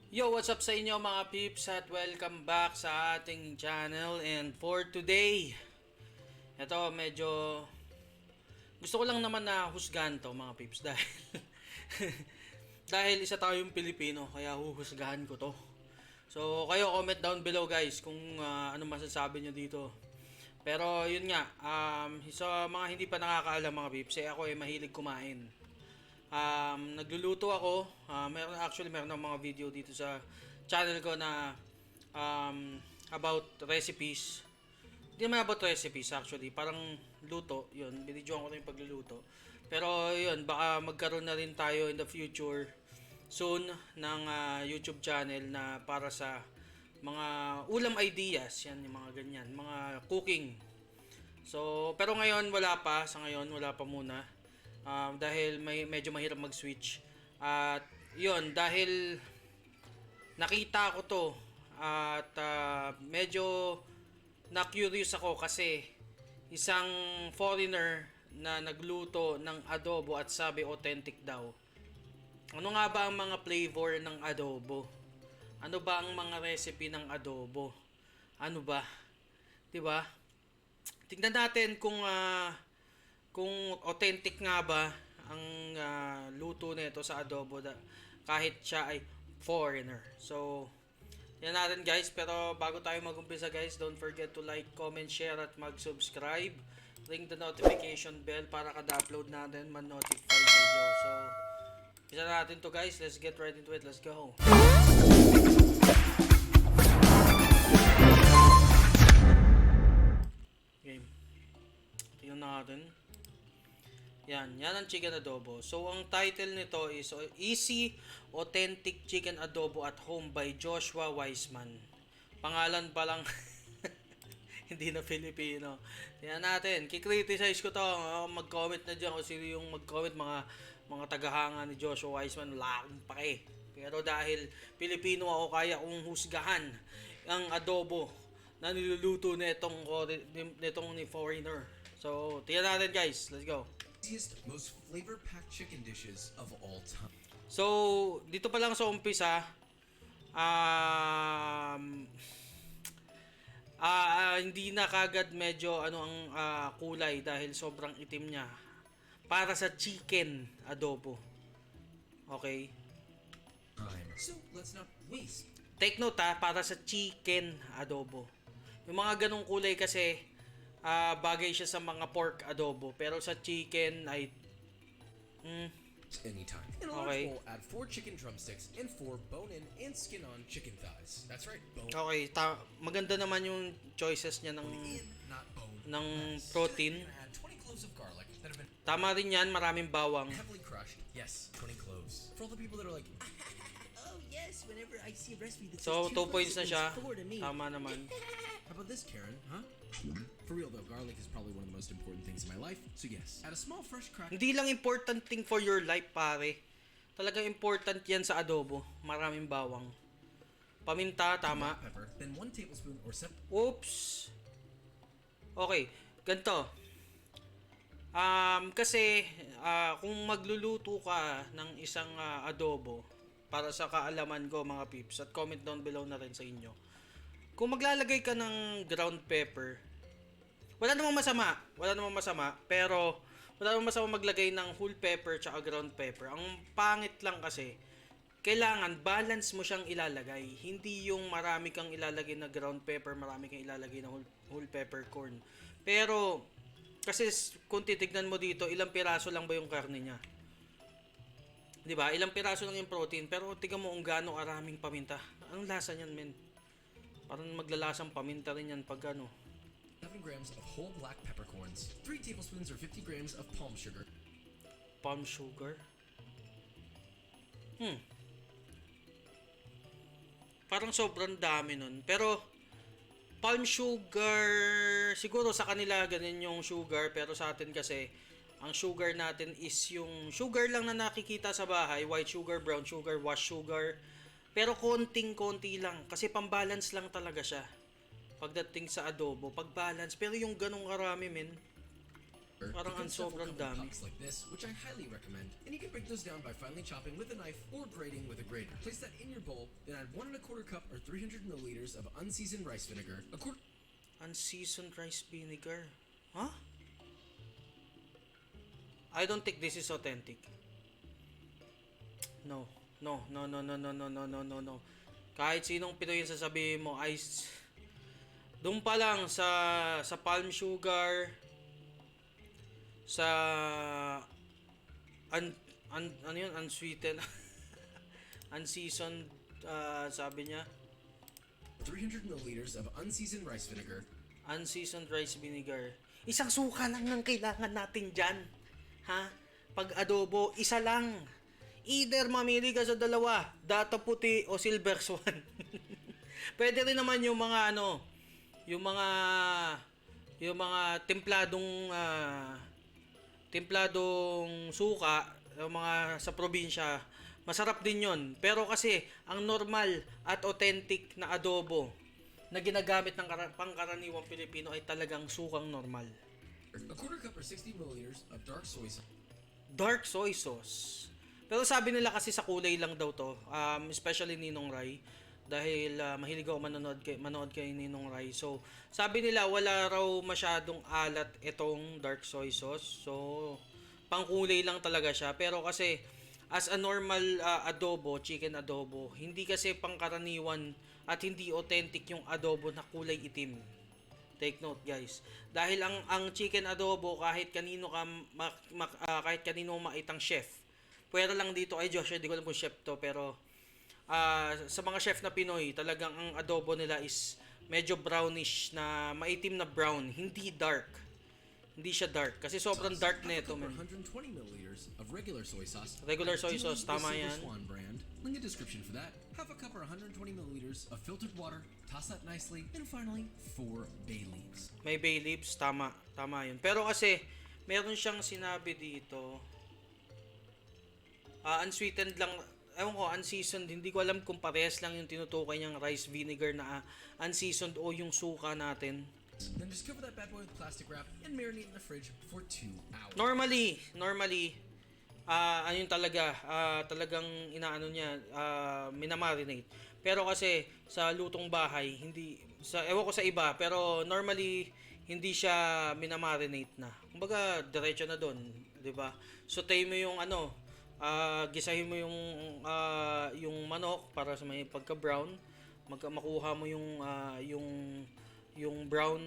Yo, what's up sa inyo mga peeps at welcome back sa ating channel. And for today, ito medyo gusto ko lang naman na husgahan to mga peeps dahil dahil isa tayong Pilipino kaya huhusgahan ko to. So kayo comment down below guys kung ano masasabi nyo dito. Pero yun nga, sa mga hindi pa nakakaalam mga peeps, ako ay mahilig kumain. Nagluluto ako. Meron akong mga video dito sa channel ko na about recipes. Hindi naman about recipes actually, parang luto, 'yun. Binidyoan ko rin yung pagluluto. Pero 'yun, baka magkaroon na rin tayo in the future soon ng YouTube channel na para sa mga ulam ideas, yan yung mga ganyan, mga cooking. So, pero ngayon wala pa, sa ngayon wala pa muna. Dahil medyo mahirap mag-switch. At yun, dahil nakita ko to at medyo na-curious ako kasi isang foreigner na nagluto ng adobo at sabi authentic daw. Ano nga ba ang mga flavor ng adobo? Ano ba ang mga recipe ng adobo? Ano ba? 'Di ba? Tingnan natin kung authentic nga ba ang luto nito sa adobo kahit siya ay foreigner. So, yan natin guys. Pero bago tayo mag-umpisa guys, don't forget to like, comment, share at mag-subscribe. Ring the notification bell para kada upload natin man-notify kayo. So, isa natin to guys. Let's get right into it. Let's go. Game. Tingnan natin. Yan ang chicken adobo. So, ang title nito is Easy Authentic Chicken Adobo at Home by Joshua Weissman. Pangalan pa lang hindi na Filipino. Yan natin. Kikriticize ko to. Mag-comment na dyan kung sino yung mag-comment. Mga tagahanga ni Joshua Weissman. Wala akong pake. Pero dahil Pilipino ako, kaya kong husgahan ang adobo na niluluto nitong ni foreigner. So, tingnan natin guys. Let's go. Most flavor-packed chicken dishes of all time. So, dito pa lang sa umpisa, hindi na kagad medyo ang kulay dahil sobrang itim niya. Para sa chicken adobo. Okay? So, let's not waste. Take note para sa chicken adobo. Yung mga ganong kulay kasi, bagay siya sa mga pork adobo. Pero sa chicken ay Anytime. In a large bowl, add 4 chicken drumsticks and 4 bone-in and skin-on chicken thighs. That's right, bone. Okay, maganda naman yung choices niya In, not bone. ng Less. protein. You're gonna add 20 cloves of garlic that have been Tama rin yan, maraming bawang. heavily crushed. Yes, 20 cloves. For all the people that are like, oh yes, whenever I see a recipe that So, says 2 points na siya. 4 to me. Tama naman. How about this, Karen? Huh? For real though, garlic is probably one of the most important things in my life. So yes, add a small fresh crack. Hindi lang important thing for your life, pare. Talagang important yan sa adobo. Maraming bawang. Paminta, tama. Black pepper, then 1 tablespoon or Oops. Okay, ganito. Kasi kung magluluto ka ng isang adobo, para sa kaalaman ko mga peeps, at comment down below na rin sa inyo. Kung maglalagay ka ng ground pepper, wala namang masama, pero wala namang masama maglagay ng whole pepper tsaka ground pepper. Ang pangit lang kasi, kailangan balance mo siyang ilalagay. Hindi yung marami kang ilalagay na ground pepper, marami kang ilalagay na whole pepper corn. Pero, kasi kung titignan mo dito, ilang piraso lang ba yung karne niya? 'Di ba? Ilang piraso lang yung protein, pero tingnan mo kung gaano karaming paminta. Ang lasa niyan, men. Parang maglalasang paminta rin yan pag 7 grams of whole black peppercorns, 3 tablespoons or 50 grams of palm sugar. Palm sugar. Parang sobrang dami nun. Pero, palm sugar, siguro sa kanila ganun yung sugar, pero sa atin kasi, ang sugar natin is yung sugar lang na nakikita sa bahay, white sugar, brown sugar, wash sugar. Pero konting-konti lang, kasi pambalance lang talaga siya. Pagdating sa adobo, pagbalance. Pero yung ganong karami, men, Parang ang Get yourself a sobrang couple dami. pucks like this, which I highly recommend, and you can break those down by finely chopping with a knife or grating with a grater. Place that in your bowl, then add 1 1/4 cup or 300 milliliters of unseasoned rice vinegar, a quarter Unseasoned rice vinegar. Huh? I don't think this is authentic. No. No, no, no, no, no, no, no, no, no, no. Kahit sinong Pinoy yung sasabihin mo, doon pa lang sa palm sugar, sa ano yun, unsweetened, unseasoned, sabi niya, 300 milliliters of unseasoned rice vinegar, unseasoned rice vinegar. Isang suka lang ng kailangan natin dyan. Ha? Pag adobo, isa lang. Either mamili ka sa dalawa, data puti o silver swan. Pwede rin naman yung mga yung mga templadong suka, yung mga sa probinsya, masarap din yon. Pero kasi ang normal at authentic na adobo na ginagamit ng pangkaraniwang Pilipino ay talagang sukang normal. a quarter cup or 60 milliliters of dark soy sauce, Dark soy sauce. Pero sabi nila kasi sa kulay lang daw to, especially Ninong Rai, dahil mahilig ako manood kay Ninong Rai. So, sabi nila wala raw masyadong alat itong dark soy sauce. So, pangkulay lang talaga siya. Pero kasi as a normal adobo, chicken adobo, hindi kasi pangkaraniwan at hindi authentic yung adobo na kulay itim. Take note, guys. Dahil ang chicken adobo, kahit kanino kahit kanino maitang chef, pwera lang dito kay Joshua, di ko alam kung chef to, pero sa mga chef na Pinoy, talagang ang adobo nila is medyo brownish, na maitim na brown, hindi dark. Hindi siya dark kasi sobrang dark na ito, man. 120 milliliters of regular soy sauce. Regular soy Ideally, sauce, the tama Silver yan. Swan brand. Link a description for that. Half a cup or 120 milliliters of filtered water. Toss that nicely. And finally, 4 bay leaves. May bay leaves, tama yun. Pero kasi meron siyang sinabi dito, unsweetened lang, ewan ko, unseasoned, hindi ko alam kung parehas lang yung tinutukoy niyang rice vinegar na unseasoned o yung suka natin. Then just cover that bad boy with plastic wrap and marinate in the fridge for 2 hours. Normally, ano yun talaga, talagang inaano niya, minamarinate. Pero kasi sa lutong bahay, ewan ko sa iba, pero normally, hindi siya minamarinate na. Kumbaga, diretso na doon, di ba? Saute mo yung gisahin mo yung manok para sa may pagka-brown, makuha mo yung brown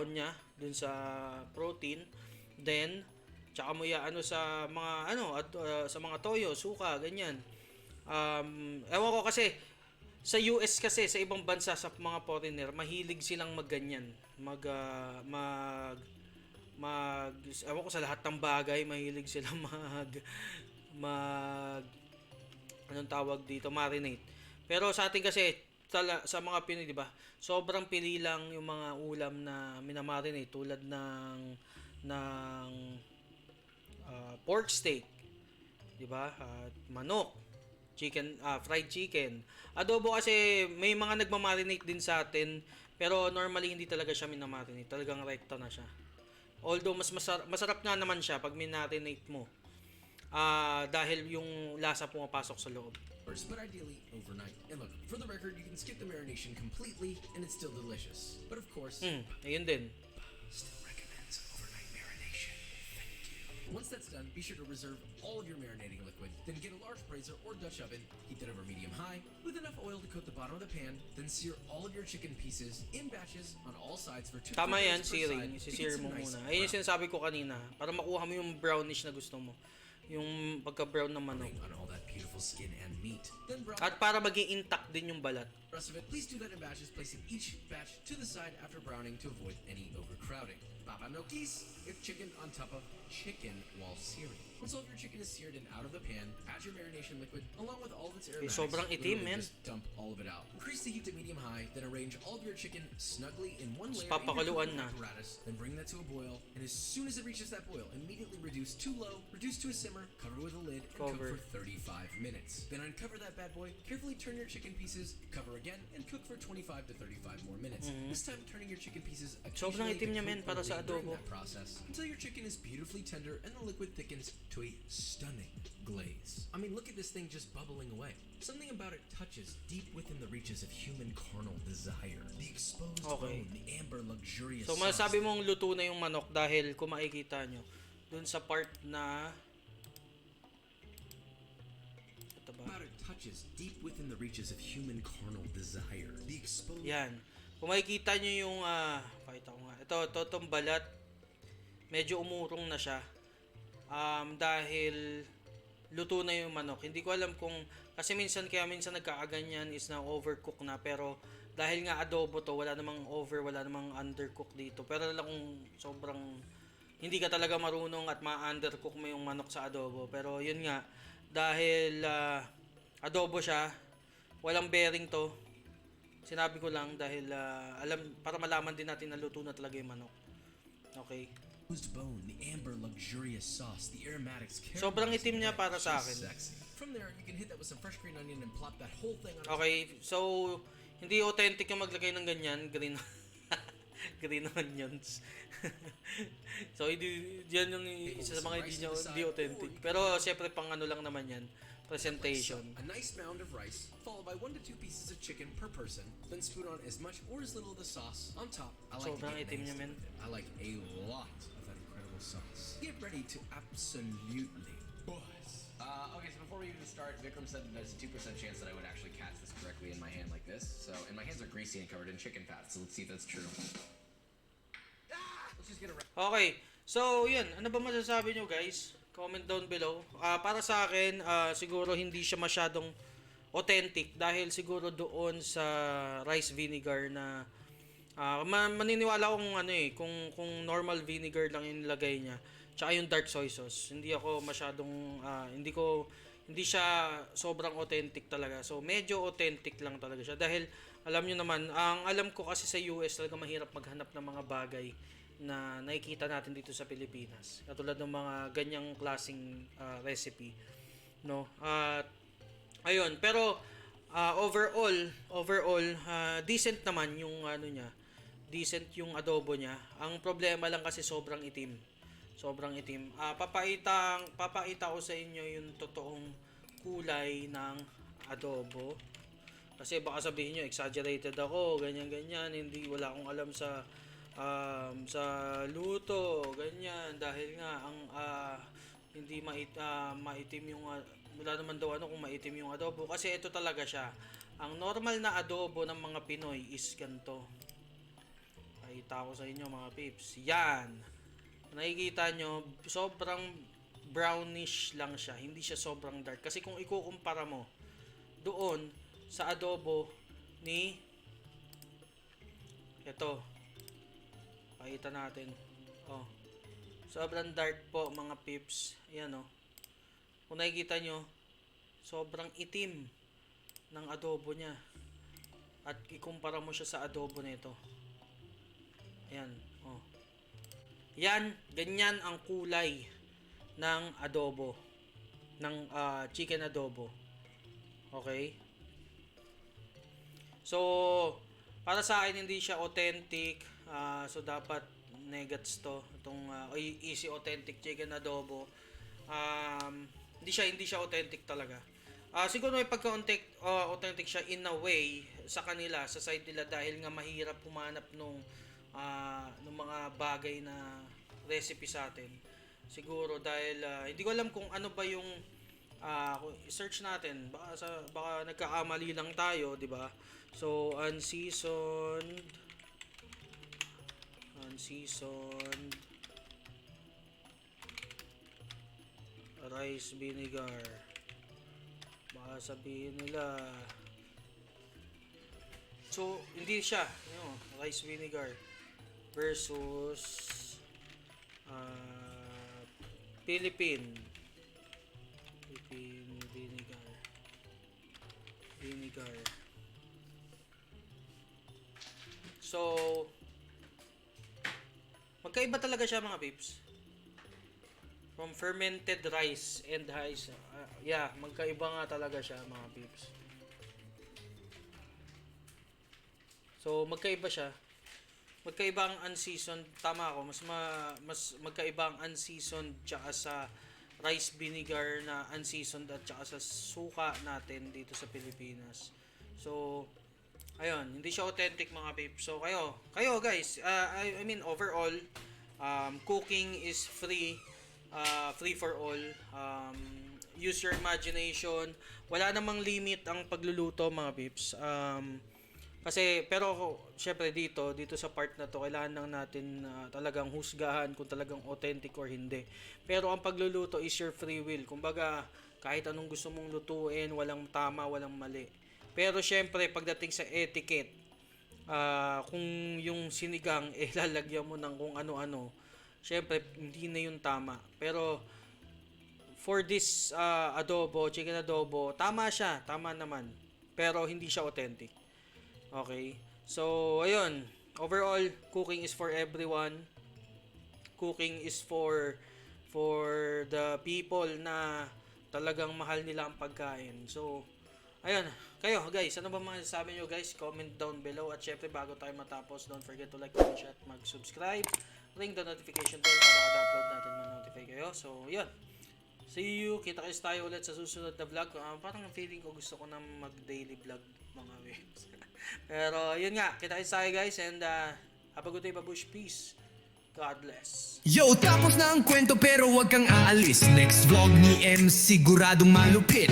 niya dun sa protein, then tsaka mo sa mga sa mga toyo, suka, ganyan. Ewan ko kasi sa US kasi, sa ibang bansa, sa mga foreigner, mahilig silang magganyan, ewan ko, sa lahat ng bagay mahilig silang anong tawag dito, marinate. Pero sa atin kasi sa mga Pinoy, di ba, sobrang pili lang yung mga ulam na minamarinate, tulad ng pork steak, di ba, at manok, chicken, fried chicken. Adobo kasi may mga nagmamarinate din sa atin, pero normally hindi talaga siya minamarinate, talagang rekta na siya. Although masarap nga naman siya pag minarinate mo, dahil yung lasa pumapasok sa loob. But ideally overnight. And look, for the record, you can skip the marination completely and it's still delicious. But of course, Ayun din. still recommends overnight marination. Thank you. Once that's done, be sure to reserve all of your marinating liquid. Then get a large brazier or Dutch oven, heat that over medium-high, with enough oil to coat the bottom of the pan. Then sear all of your chicken pieces in batches on all sides for 2 Tama yan, per searing. side to get Isi-sear some mo nice muna. Ayun yung brown. sinasabi ko kanina, para makuha mo yung brownish na gusto mo. Yung pagka-brown ng manok. On all that beautiful skin and meat. Then brown At para maging intact din yung balat. the rest of it. Please do that in batches, placing each batch to the side after browning to avoid any overcrowding. Baba no keys, if chicken on top of chicken while searing. Once all of your chicken is seared and out of the pan, add your marination liquid along with all of its aromatics. sobrang itim, Literally man. Just dump all of it out. Increase the heat to medium-high, then arrange all of your chicken snugly in one layer in your papakuluan cooking na. apparatus. Then bring that to a boil, and as soon as it reaches that boil, immediately reduce to low, reduce to a simmer, cover with a lid, and cook Cover. for 35 minutes. Then uncover that bad boy, carefully turn your chicken pieces, cover again, and cook for 25 to 35 more minutes. This time turning your chicken pieces Sobrang occasionally itim niya, to men, cook para sa thoroughly during adobo. that process until your chicken is beautifully tender and the liquid thickens to a stunning glaze. I mean, look at this thing just bubbling away. Something about it touches deep within the reaches of human carnal desire. The exposed Okay. bone, the amber luxurious So sauce. masasabi mong luto na yung manok dahil kung makikita nyo dun sa part na ito ba? About it touches deep within the reaches of human carnal desire. The exposed Yan. Kung makikita nyo yung pakita ko nga. Itong balat medyo umurong na siya. Dahil luto na yung manok. Hindi ko alam kung kasi minsan nagkakaganyan is na overcook na, pero dahil nga adobo to, wala namang wala namang undercook dito. Pero lang kung sobrang hindi ka talaga marunong at ma-undercook mo yung manok sa adobo. Pero yun nga, dahil adobo siya, walang bearing to. Sinabi ko lang dahil para malaman din natin na luto na talaga yung manok. Okay. bone, the amber luxurious sauce, the aromatics. Sobrang itim niya para sa akin. Sexy. From there, you can hit that with some fresh green onion and plop that whole thing on. Okay, so hindi authentic yung maglagay ng ganyan, green green onions. So hindi yan yung isa sa mga hindi authentic. Pero syempre pang ano lang naman yan, presentation. A nice mound of rice, followed by 1 to 2 pieces of chicken per person. Then spoon on as much or as little of the sauce. On top, I like Sobrang to get itim niya, nasty men. with it. I like a lot of that incredible sauce. Get ready to absolutely buzz. Okay, so before we even start, Vikram said that there's a 2% chance that I would actually catch this correctly in my hand like this. So, and my hands are greasy and covered in chicken fat, so let's see if that's true. Let's just get a Okay. So, yun. Ano ba masasabi nyo, guys? Comment down below. Para sa akin, siguro hindi siya masyadong authentic dahil siguro doon sa rice vinegar na maniniwala akong kung normal vinegar lang yung nilagay niya. Tsaka yung dark soy sauce. Hindi ako masyadong hindi siya sobrang authentic talaga. So medyo authentic lang talaga siya dahil alam niyo naman, ang alam ko kasi sa US talaga mahirap maghanap ng mga bagay na nakikita natin dito sa Pilipinas. Katulad ng mga ganyang klaseng recipe, no? At ayun, pero overall decent naman yung decent yung adobo niya. Ang problema lang kasi sobrang itim. Papakita ko sa inyo yung totoong kulay ng adobo. Kasi baka sabihin nyo, exaggerated ako, ganyan, wala akong alam sa luto, ganyan, dahil nga ang hindi maitim yung wala naman daw kung maitim yung adobo, kasi ito talaga siya. Ang normal na adobo ng mga Pinoy is ganito. Pakita ko sa inyo mga pips. Yan. Nakikita nyo, sobrang brownish lang siya. Hindi siya sobrang dark. Kasi kung ikukumpara mo doon sa adobo ni ito, pakita natin. Oh. Sobrang dark po mga pips. Ayan oh. Kung nakikita nyo, sobrang itim ng adobo niya. At ikumpara mo siya sa adobo nito. Ayan. Oh. Yan, ganyan ang kulay ng adobo. Ng chicken adobo. Okay? So, para sa akin hindi siya authentic. So dapat negats to. Itong easy authentic chicken adobo. Hindi siya authentic talaga. Siguro may pagka-authentic siya in a way sa kanila, sa side nila, dahil nga mahirap humanap nung mga bagay na recipe sa atin. Siguro dahil hindi ko alam kung ano ba yung search natin. Baka nagkakamali lang tayo, 'di ba? So unseasoned rice vinegar. Baka sabihin nila, so hindi siya, rice vinegar versus Philippine vinegar. So magkaiba talaga siya mga pips. From fermented rice and rice. Yeah, magkaiba nga talaga siya mga peeps. So magkaiba siya. Magkaiba ang unseasoned, tama ako, mas magkaiba ang unseasoned tsaka sa rice vinegar na unseasoned at tsaka sa suka natin dito sa Pilipinas. So ayun, hindi siya authentic mga peeps. So kayo guys, I mean overall, cooking is free for all. Use your imagination. Wala namang limit ang pagluluto mga peeps. Kasi pero syempre dito sa part na to kailangan lang natin talagang husgahan kung talagang authentic or hindi. Pero ang pagluluto is your free will. Kumbaga kahit anong gusto mong lutuin, walang tama, walang mali. Pero syempre pagdating sa etiquette, kung yung sinigang lalagyan mo ng kung ano-ano, syempre hindi na yung tama. Pero for this chicken adobo, tama siya, tama naman. Pero hindi siya authentic. Okay? So, ayun. Overall, cooking is for everyone. Cooking is for the people na talagang mahal nila ang pagkain. So, ayun. Kayo, guys, ano ba mga sabi nyo, guys? Comment down below. At syempre, bago tayo matapos, don't forget to like, comment, share, at mag-subscribe. Ring the notification bell para kada-upload natin ma-notify kayo. So, yun. See you. Kita-kits tayo ulit sa susunod na vlog. Parang feeling ko gusto ko na mag-daily vlog mga waves. Pero yun nga, kita-kits tayo guys and have a good day, babush. Peace. God bless. Yo, tapos na ang kwento pero wag kang aalis. Next vlog ni M siguradong malupit.